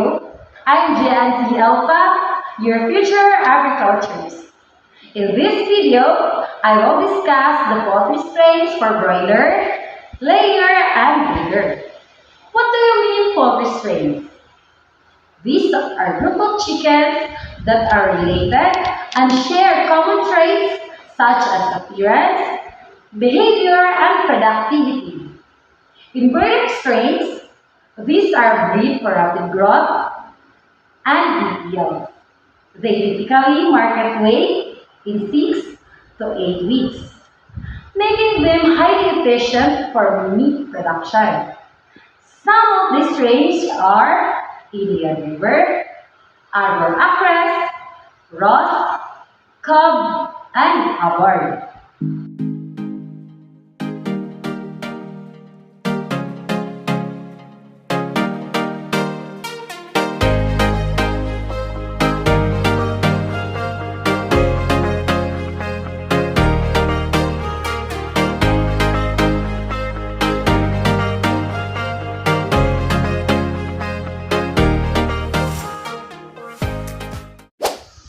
video. I'm Jancy Alpha, your future agriculturist. In this video, I will discuss the poultry strains for broiler, layer, and breeder. What do you mean poultry strains? These are a group of chickens that are related and share common traits such as appearance, behavior, and productivity. In breeding strains, these are bred for rapid growth and big yield. They typically market weight in 6 to 8 weeks, making them highly efficient for meat production. Some of these strains are Indian River, Arbor Acres, Ross, Cub, and Hubbard.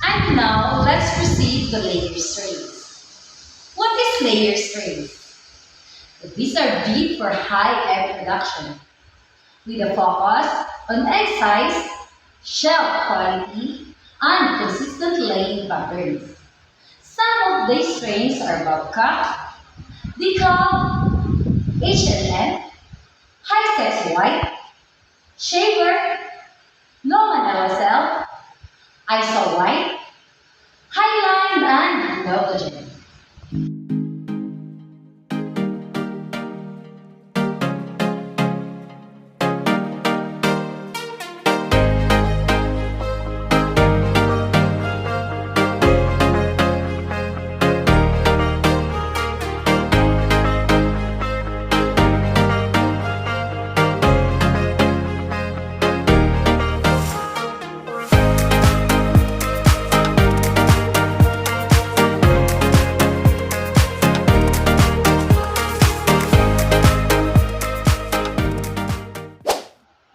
And now, let's proceed to layer strains. What is layer strains? These are bred for high egg production, with a focus on egg size, shell quality, and consistent laying patterns. Some of these strains are Bobcat, Decal, H&N, High Sex White, Shaver, Loman LSL, Isol White, Highline, and Novogen.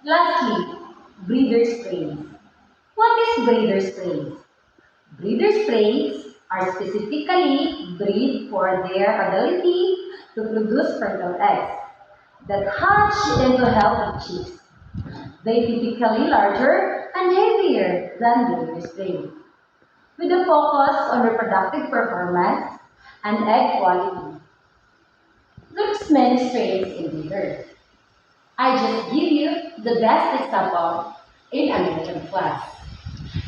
Lastly, breeder strains. What is breeder strains? Breeder strains are specifically bred for their ability to produce fertile eggs that hatch into healthy chicks. They typically larger and heavier than breeder strains, with a focus on reproductive performance and egg quality. There's many strains in breeder. I just give you the best example in American class,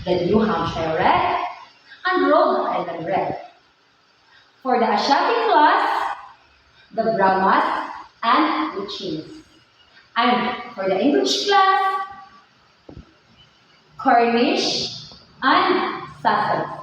the New Hampshire Red and Rhode Island Red. For the Asiatic class, the Brahmas and Cochinese. And for the English class, Cornish and Sussex.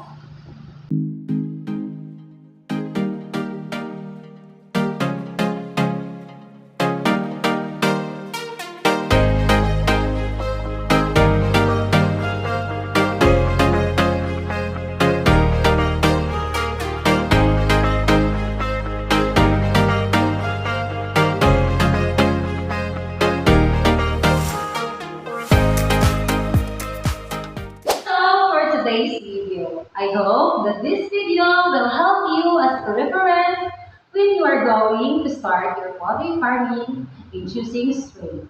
Today's video. I hope that this video will help you as a reference when you are going to start your poultry farming in choosing strains.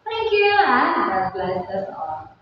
Thank you and God bless us all.